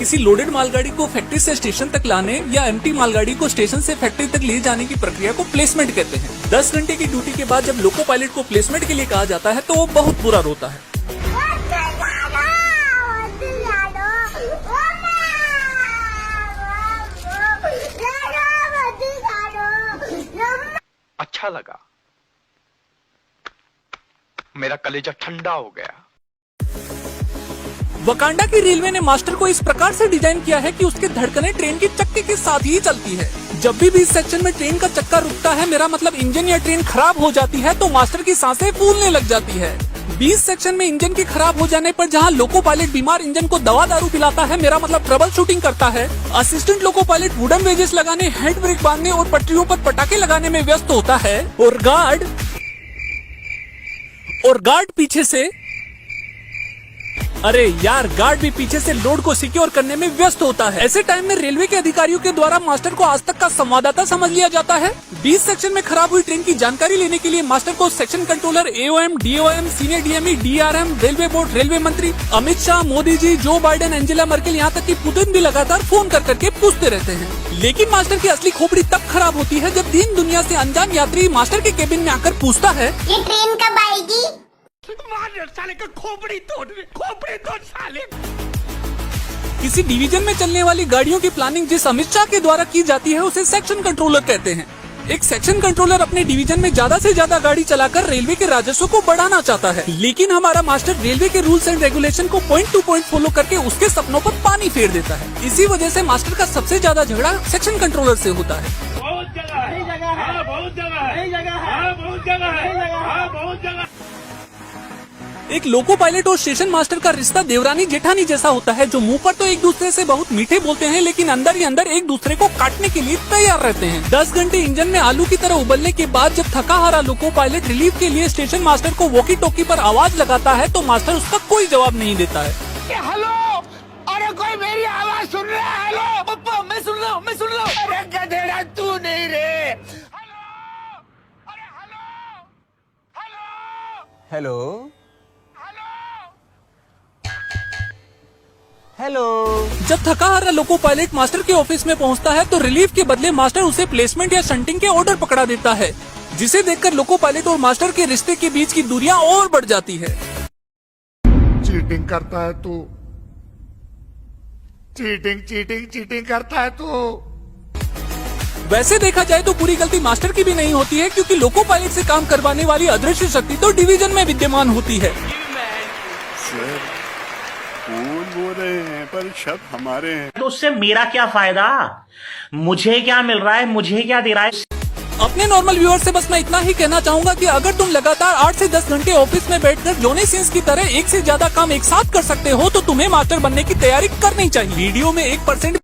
किसी लोडेड मालगाड़ी को फैक्ट्री से स्टेशन तक लाने या एम्प्टी मालगाड़ी को स्टेशन से फैक्ट्री तक ले जाने की प्रक्रिया को प्लेसमेंट कहते हैं। 10 घंटे की ड्यूटी के बाद जब लोको पायलट को प्लेसमेंट के लिए कहा जाता है तो वो बहुत बुरा रोता है। अच्छा लगा, मेरा कलेजा ठंडा हो गया। वकांडा की रेलवे ने मास्टर को इस प्रकार से डिजाइन किया है कि उसके धड़कनें ट्रेन के चक्के के साथ ही चलती है। जब भी इस सेक्शन में ट्रेन का चक्का रुकता है, मेरा मतलब इंजन या ट्रेन खराब हो जाती है, तो मास्टर की सांसें फूलने लग जाती है। 20 सेक्शन में इंजन के खराब हो जाने पर जहां लोको पायलट बीमार इंजन को दवा दारू पिलाता है, मेरा मतलब ट्रबल शूटिंग करता है, assistant loco pilot wooden wages लगाने, हैंड ब्रेक बांधने और पटरियों पर पटाखे लगाने में व्यस्त होता है, और गार्ड पीछे से, अरे यार, गार्ड भी पीछे से लोड को सिक्योर करने में व्यस्त होता है। ऐसे टाइम में रेलवे के अधिकारियों के द्वारा मास्टर को आज तक का संवाददाता समझ लिया जाता है। 20 सेक्शन में खराब हुई ट्रेन की जानकारी लेने के लिए मास्टर को section controller, AOM, DOM, senior DME, DRM, railway board, railway मंत्री Amit Shah, Modi ji, Joe Biden, Angela Merkel, यहाँ तक कि पुतिन भी लगातार फोन कर करके पूछते रहते हैं। लेकिन मास्टर की असली खोपड़ी तब खराब होती है जब दीन दुनिया से अनजान यात्री मास्टर के केबिन में आकर पूछता है, ये ट्रेन कब आएगी? साले का खोपड़ी तोड़ साले। किसी डिवीजन में चलने वाली गाड़ियों की प्लानिंग जिस अमित शाह के द्वारा की जाती है, उसे सेक्शन कंट्रोलर कहते हैं। एक सेक्शन कंट्रोलर अपने डिवीजन में ज्यादा से ज्यादा गाड़ी चलाकर रेलवे के राजस्व को बढ़ाना चाहता है, लेकिन हमारा मास्टर रेलवे के रूल्स एंड रेगुलेशन को पॉइंट टू पॉइंट फॉलो करके उसके सपनों पर पानी फेर देता है। इसी वजह से मास्टर का सबसे ज्यादा झगड़ा सेक्शन कंट्रोलर से होता है। बहुत जगह है, बहुत जगह है। एक लोको पायलट और स्टेशन मास्टर का रिश्ता देवरानी जेठानी जैसा होता है, जो मुंह पर तो एक दूसरे से बहुत मीठे बोलते हैं, लेकिन अंदर ही अंदर एक दूसरे को काटने के लिए तैयार रहते हैं। 10 घंटे इंजन में आलू की तरह उबलने के बाद जब थका हारा लोको पायलट रिलीफ के लिए स्टेशन मास्टर को वॉकी टॉकी पर आवाज लगाता है, तो मास्टर उसका कोई जवाब नहीं देता है। हेलो, अरे कोई मेरी आवाज सुन रहा है? हेलो पप्पा, मैं सुन रहा हूँ। अरे गधेड़ा तू नहीं रे। Hello hello. जब थका हारा लोको पायलट मास्टर के ऑफिस में पहुंचता है, तो रिलीफ के बदले मास्टर उसे प्लेसमेंट या शंटिंग के ऑर्डर पकड़ा देता है, जिसे देखकर लोको पायलट और मास्टर के रिश्ते के बीच की दूरियां और बढ़ जाती है। चीटिंग करता है तू, चीटिंग करता है तू। वैसे देखा जाए तो पूरी गलती मास्टर की भी नहीं होती है, क्योंकि लोको पायलट से काम करवाने वाली अदृश्य शक्ति तो डिवीजन में विद्यमान होती है। बोल रहे हैं पर शक हमारे हैं, तो उससे मेरा क्या फायदा? मुझे क्या मिल रहा है, मुझे क्या दे रहा है? अपने नॉर्मल व्यूअर से बस मैं इतना ही कहना चाहूंगा कि अगर तुम लगातार 8 से 10 घंटे ऑफिस में बैठकर जॉनी सिंस की तरह एक से ज्यादा काम एक साथ कर सकते हो, तो तुम्हें मास्टर बनने की तैयारी करनी चाहिए। वीडियो में 1%